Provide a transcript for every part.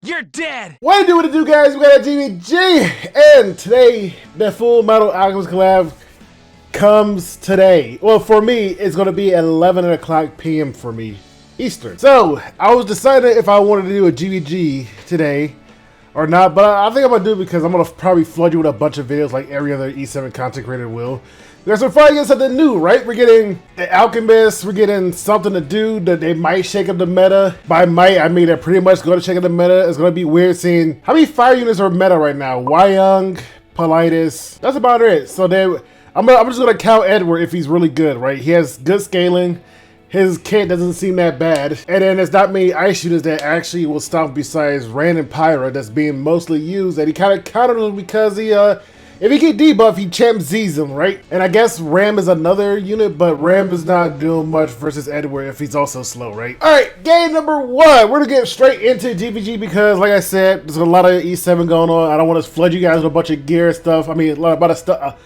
You're dead! What to do, guys? We got a GVG, and today the Full Metal Alchemist collab comes today. Well, for me, it's going to be at 11 o'clock p.m. for me, Eastern. So, I was deciding if I wanted to do a GVG today or not, but I think I'm going to do it because I'm going to probably flood you with a bunch of videos like every other E7 content creator will. Because we're finally getting something new, right? We're getting the Alchemist, we're getting something to do that they might shake up the meta. By might, I mean they're pretty much going to shake up the meta. It's going to be weird seeing how many fire units are meta right now. Wyong, Politis, that's about it. So I'm just going to count Edward if he's really good, right? He has good scaling. His kit doesn't seem that bad. And then there's not many ice shooters that actually will stop besides Rand and Pyra that's being mostly used. And he kind of countered them because he, if he get debuff, he champ Z's him, right? And I guess Ram is another unit, but Ram is not doing much versus Edward if he's also slow, right? Alright, game number 1. We're gonna get straight into GVG because, like I said, there's a lot of E7 going on. I don't want to flood you guys with a bunch of gear stuff. I mean, a lot of stuff.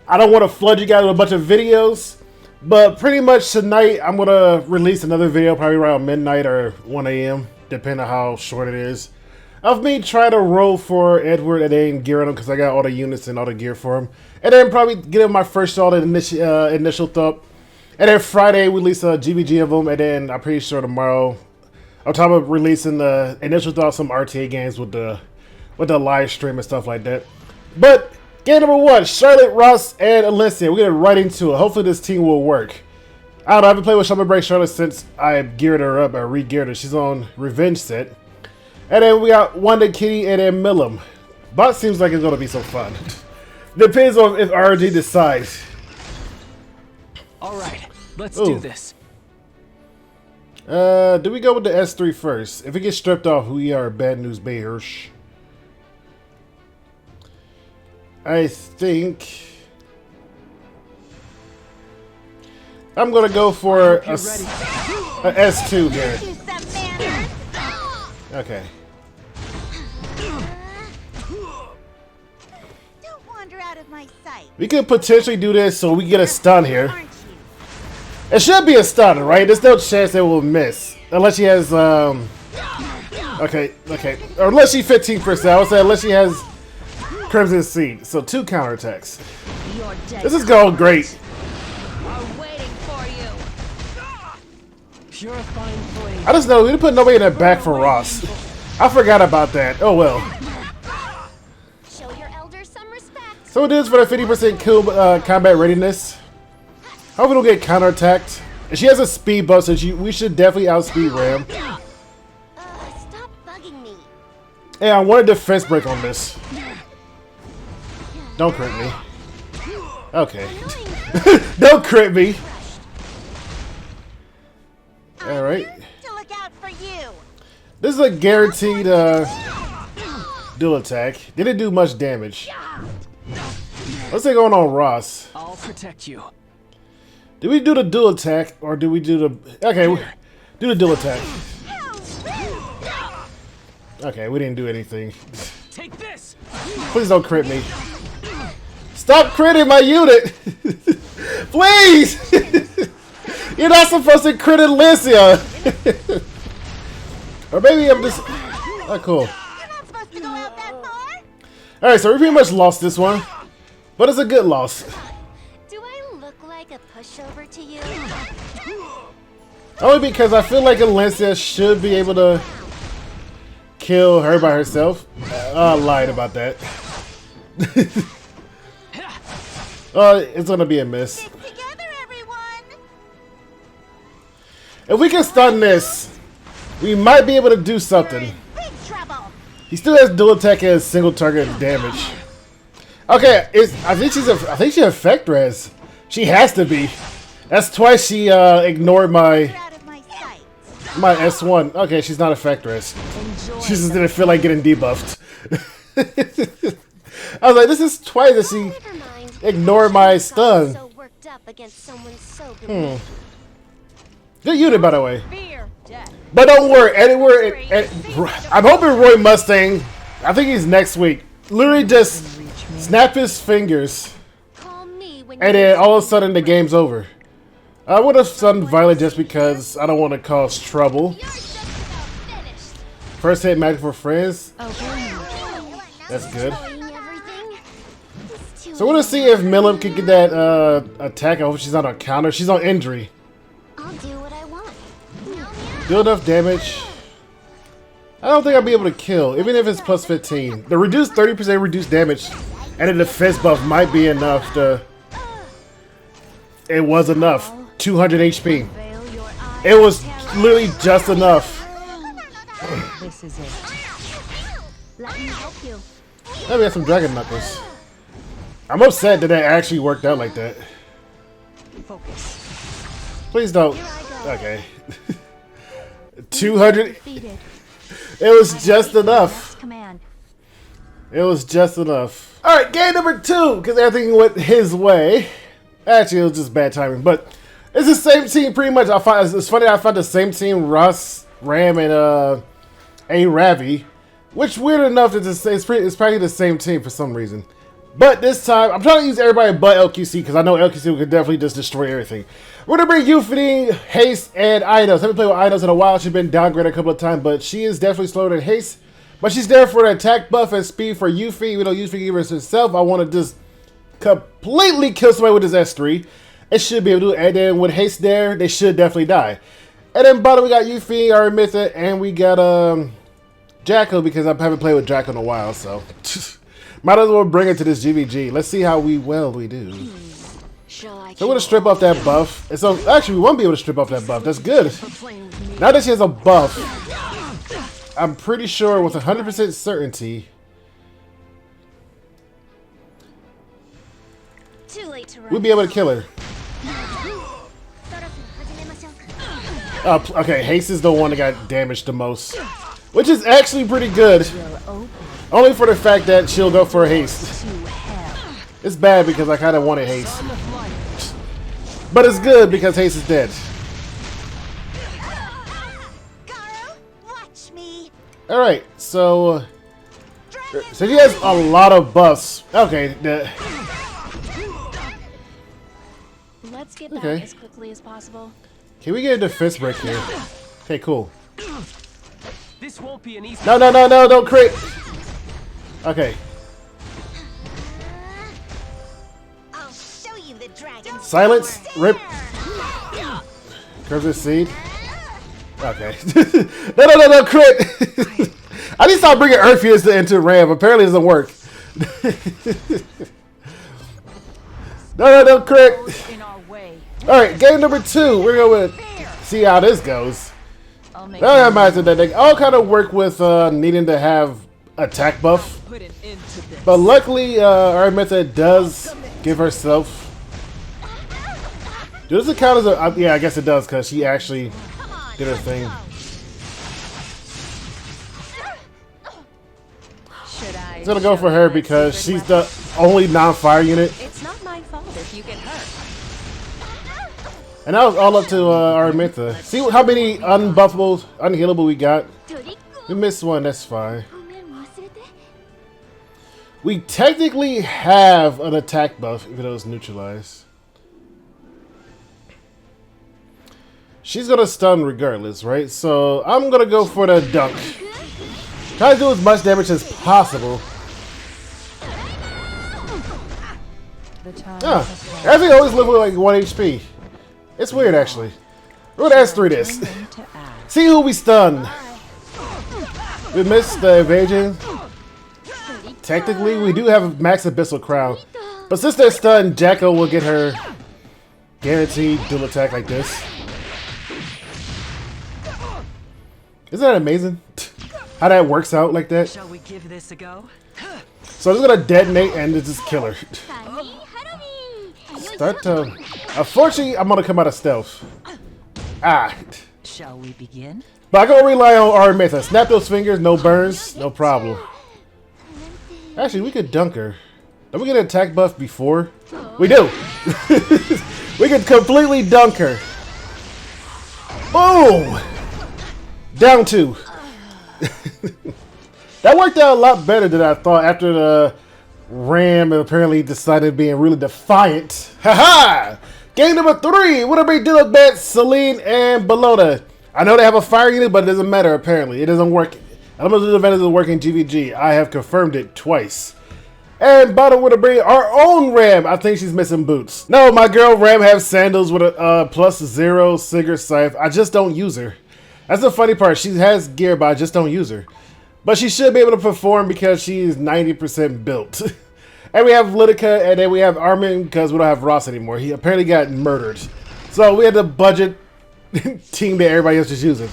I don't want to flood you guys with a bunch of videos. But pretty much tonight, I'm gonna release another video probably around midnight or 1 a.m. depending on how short it is. Of me trying to roll for Edward and then gearing him because I got all the units and all the gear for him. And then probably get him my first shot at initial thought. And then Friday we release a GVG of him. And then I'm pretty sure tomorrow I'm talking about releasing the initial thought, some RTA games with the live stream and stuff like that. But game number 1, Charlotte, Ross, and Alencia. We're getting right into it. Hopefully this team will work. I don't know, I haven't played with Summer Break Charlotte since I geared her up. I re-geared her. She's on Revenge set. And then we got Wanda Kitty and then Milim. Bot seems like it's going to be so fun. Depends on if RG decides. Alright, let's do this. Do we go with the S3 first? If it gets stripped off, we are bad news bears. I think I'm going to go for a S2 here. Okay. Don't wander out of my sight. We could potentially do this so we get a stun here. It should be a stun, right? There's no chance they will miss. Unless she has, okay. Or unless she's 15%. I would say unless she has Crimson Seed. So 2 counterattacks. This is going great. I just know we didn't put nobody in the back for Ross. I forgot about that. Oh well. Show your elders some respect. So it is for the 50% kill combat readiness. Hope we don't get counterattacked. And she has a speed buff, so we should definitely outspeed Ram. Stop bugging me. Hey, I want a defense break on this. Don't crit me. Okay. Don't crit me. Alright. To look out for you. This is a guaranteed dual attack. Didn't do much damage. What's that going on, Ross? I'll protect you. Did we do the dual attack or do we do the... Okay, do the dual attack. Okay, we didn't do anything. Take this. Please don't crit me. Stop critting my unit! Please! You're not supposed to crit Alencia! Or maybe I'm just... Oh, cool. You're not supposed to go out that far. Alright, so we pretty much lost this one. But it's a good loss. Do I look like a pushover to you? Only because I feel like Alencia should be able to kill her by herself. I lied about that. It's gonna be a miss. Get together, everyone. If we can stun this, we might be able to do something. Big trouble. He still has dual attack and single target damage. Okay, I think she's effect res. She has to be. That's twice she ignored my Out of my sight. S1. Okay, she's not effect res. She just didn't feel like getting debuffed. I was like, this is twice that she Never mind. ignored my stun. So worked up against someone so good. Good unit, by the way. Fear, death. But don't worry, anywhere. I'm hoping Roy Mustang. I think he's next week. Literally just snap his fingers, Call me when and then all of a sudden the game's over. I would have done Violet just because I don't want to cause trouble. You're just about finished. First hit magic for friends. Oh, That's good. everything. It's too So we're gonna see if Milim can get that attack. I hope she's not on counter. She's on injury. I'll do what I want. Do enough damage. I don't think I'll be able to kill, even if it's plus 15. The reduced 30% reduced damage and a defense buff might be enough to. It was enough. 200 HP. Veil your eyes. It was literally just enough. This is it. Let me help you. Now we got some Dragon Knuckles. I'm upset that actually worked out like that. Focus. Please don't. Okay. 200. Defeated. It was just enough. Command. It was just enough. Alright, game number 2, because everything went his way. Actually, it was just bad timing, but it's the same team pretty much. It's funny, I found the same team, Russ, Ram, and A Ravi, which weird enough that it's probably the same team for some reason. But this time, I'm trying to use everybody but LQC, because I know LQC could definitely just destroy everything. We're going to bring Euphony, Haste, and Eidos. I haven't played with Eidos in a while. She's been downgraded a couple of times, but she is definitely slower than Haste. But she's there for the attack buff and speed for Yuffie. Even though Yuffie gave us herself, I want to just completely kill somebody with his S3. It should be able to do it. And then with Haste there, they should definitely die. And then bottom we got Yuffie, Aramitha, and we got Jacko, because I haven't played with Jacko in a while, so might as well bring it to this GVG. Let's see how we do. Shall I So we're gonna strip off that buff. And so actually we won't be able to strip off that buff. That's good. Now that she has a buff, I'm pretty sure with 100% certainty. Too late to run. We'll be able to kill her. Okay, Haste is the one that got damaged the most, which is actually pretty good. Only for the fact that she'll go for a Haste. It's bad because I kind of wanted Haste, but it's good because Haste is dead. Watch me. All right, so she has a lot of buffs. Okay, Let's get Okay. back as quickly as possible. can we get a defense break here? Okay, cool. This won't be an easy. No, don't crit. Okay, I'll show you the dragon. silence, rip, Crimson Seed. Okay, no, crit. I need to stop bringing Earthius into Ram. Apparently, it doesn't work. No, crit. In our way. All right, game number 2. We're going to see how this goes. I'll make I imagine that they all kind of work with needing to have attack buff, put an end to this. but luckily Aramitha does give herself. Does it count as a? Yeah, I guess it does because she actually did her thing. Should I? I'm gonna go for her because she's the only non-fire unit, It's not my fault if you get hurt. and that was all up to Aramitha. See how many unbuffable, unhealable we got. We missed one. That's fine. We technically have an attack buff, even though it's neutralized. She's gonna stun regardless, right? So I'm gonna go for the dunk. Try to do as much damage as possible. The time Yeah, has come. everything always live with like 1 HP. It's weird actually. We're gonna S3 this. Turn them to ash. See who we stun. We missed the evasion. Technically, we do have Max Abyssal Crown. But since they're stunned, Jacko will get her guaranteed dual attack like this. Isn't that amazing? How that works out like that? Shall we give this a go? So I'm just gonna detonate and just kill her. Start to... Unfortunately, I'm gonna come out of stealth. Ah. Shall we begin? But I'm gonna rely on Aramitha. Snap those fingers, no burns, no problem. Actually, we could dunk her. Don't we get an attack buff before? We do! We could completely dunk her. Boom! Down 2. That worked out a lot better than I thought after the Ram apparently decided being really defiant. Haha! Game number 3! What are we dealing with? Celine and Bellona. I know they have a fire unit, but it doesn't matter apparently. It doesn't work Unlimited advantage of working GVG. I have confirmed it twice. And bottom we're gonna bring our own Ram. I think she's missing boots. No, my girl Ram has sandals with a +0 Sigurd Scythe. I just don't use her. That's the funny part. She has gear, but I just don't use her. But she should be able to perform because she's 90% built. And we have Lidica, and then we have Armin because we don't have Ross anymore. He apparently got murdered. So we had to budget team that everybody else is using.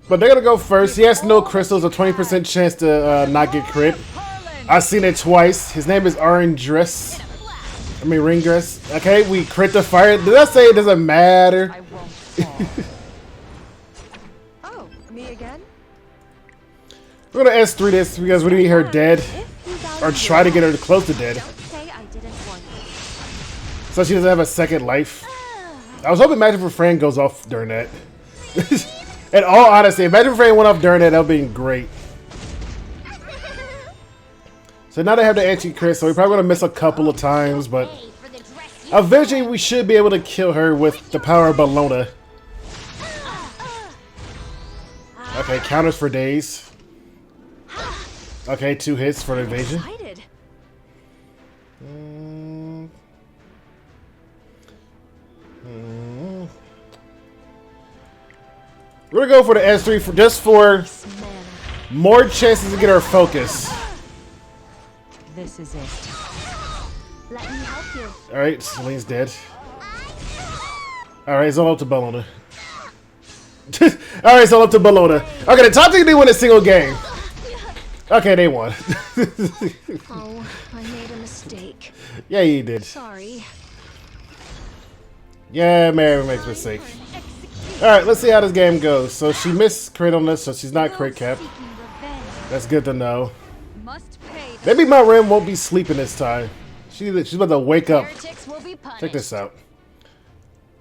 But they're gonna go first. He has no crystals, a 20% chance to not get crit. I've seen it twice. His name is Ringdress. Okay, we crit the fire. Did I say it doesn't matter? I won't fall. Oh, me again? We're gonna S3 this because we need her dead. Or try to get her close to dead. Don't say I didn't warn you. So she doesn't have a second life. I was hoping Magic for Fran goes off during that. In all honesty, if Magic for Fran went off during that, that would be great. So now they have the anti-crit, so we're probably going to miss a couple of times, but eventually we should be able to kill her with the power of Bellona. Okay, counters for days. Okay, 2 hits for the evasion. We're gonna go for the S3 for just for more chances to get our focus. This is it. Let me help you. Alright, Celine's dead. Alright, it's all up to Bellona. Alright, it's all up to Bellona. Okay, the top team didn't win a single game. Okay, they won. Oh, I made a mistake. Yeah, you did. Sorry. Yeah, Mary makes mistakes. Alright, let's see how this game goes. So she missed crit on this, so she's not crit cap. That's good to know. Maybe my Ram won't be sleeping this time. She's about to wake up. Check this out.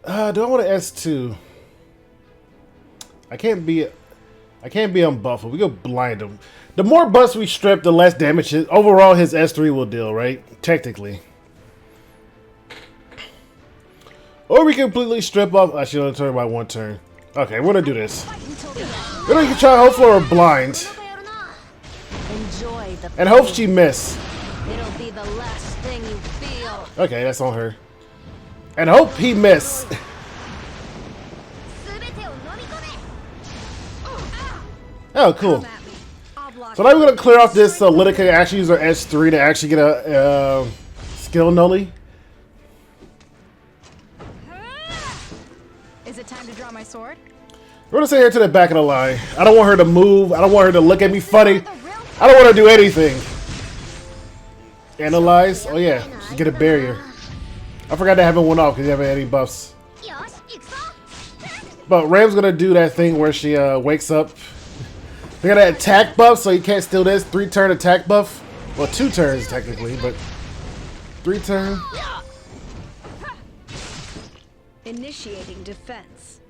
Do I want to S2? I can't be on Buffalo. We go blind him. The more buffs we strip, the less damage overall his S3 will deal, right? Technically. Or we completely strip off. Actually, only turn by 1 turn. Okay, we're gonna do this. We're gonna try hopefully we're blind. Enjoy the And hope she miss. It'll be the last thing you feel. Okay, that's on her. And hope he miss. Oh, cool. So now we're gonna clear off this so Lidica can actually use her S3 to actually get a skill nully. Is it time to draw my sword? We're gonna sit here to the back of the line. I don't want her to move. I don't want her to look at me funny. I don't want her to do anything. Analyze. Oh yeah, she get a barrier. I forgot to have it one off because you haven't had any buffs. But Ram's gonna do that thing where she wakes up. They got an attack buff, so you can't steal this. 3-turn attack buff. Well, 2 turns technically, but 3 turn. Initiating defense.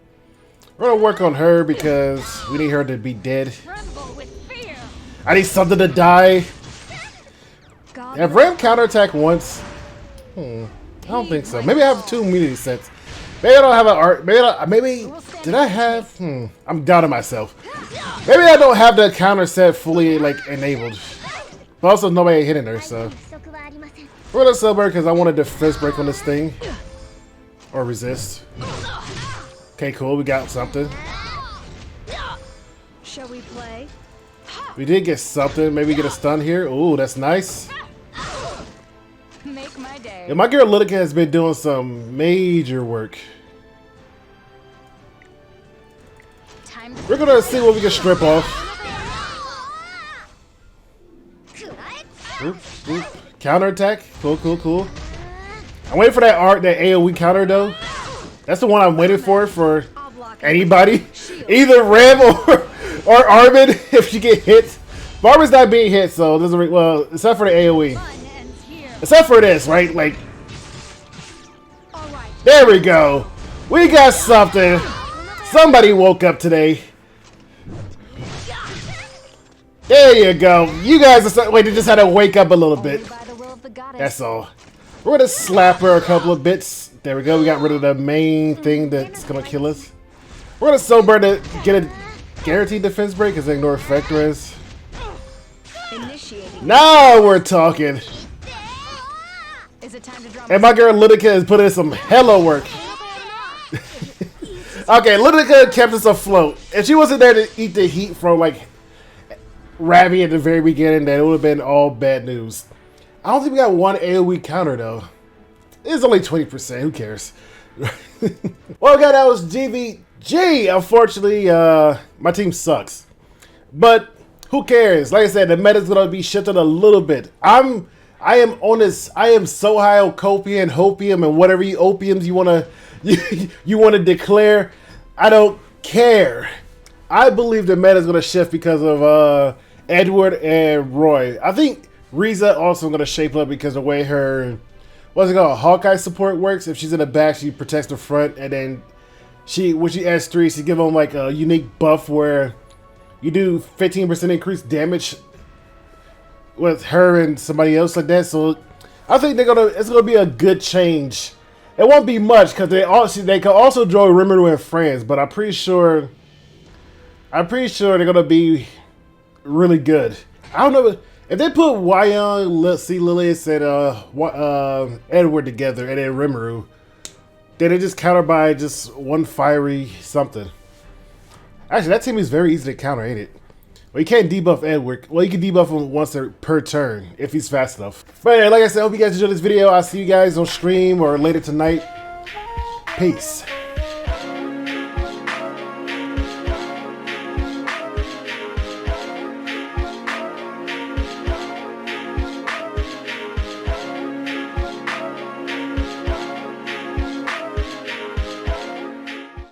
We're gonna work on her because we need her to be dead. Tremble with fear. I need something to die. God Have Ram counterattack once? I don't think so. Maybe I have 2 immunity sets. Maybe I don't have an art. Maybe did I have? I'm doubting myself. Maybe I don't have the counter set fully like enabled. But also nobody hitting her, so we're gonna sub her because I wanted to defense break on this thing or resist. Okay, cool. We got something. Shall we play? We did get something. Maybe get a stun here. Ooh, that's nice. Make my day. Yeah, my girl Lidica has been doing some major work. We're gonna see what we can strip off. Oop, oop. Counterattack. Cool, cool, cool. I'm waiting for that art, that AoE counter though. That's the one I'm waiting for anybody. Either Ram or Armin if she get hit. Barbara's not being hit, so it doesn't well, except for the AoE. Except for this, right? Like, there we go. We got something. Somebody woke up today. There you go. You guys are wait, they just had to wake up a little bit. That's all. We're gonna slap her a couple of bits. There we go. We got rid of the main thing that's gonna kill us. We're gonna sober to get guaranteed defense break because they ignore Vector's. Initiating. Now we're talking. Is it time to drop? And my girl Lidica is putting in some hella work. Okay, Lidica kept us afloat. If she wasn't there to eat the heat from like Ravi at the very beginning, then it would have been all bad news. I don't think we got one AoE counter though. It's only 20%. Who cares? Well, okay, that was GVG. Unfortunately, my team sucks. But who cares? Like I said, the meta's gonna be shifted a little bit. I am on this. I am so high on copium, hopium, and whatever opiums you wanna you wanna declare. I don't care. I believe the meta's gonna shift because of Edward and Roy. I think Riza also gonna shape up because of the way her what's it called Hawkeye support works. If she's in the back, she protects the front, and then when she adds 3, she give them like a unique buff where you do 15% increased damage with her and somebody else like that. So I think it's gonna be a good change. It won't be much because they can also draw Rimuru and friends, but I'm pretty sure they're gonna be really good. I don't know if they put Wyon, C. Lilius, and Edward together, and then Rimuru, then they just counter by just one fiery something. Actually, that team is very easy to counter, ain't it? Well, you can't debuff Edward. Well, you can debuff him once per turn if he's fast enough. But anyway, like I said, I hope you guys enjoyed this video. I'll see you guys on stream or later tonight. Peace.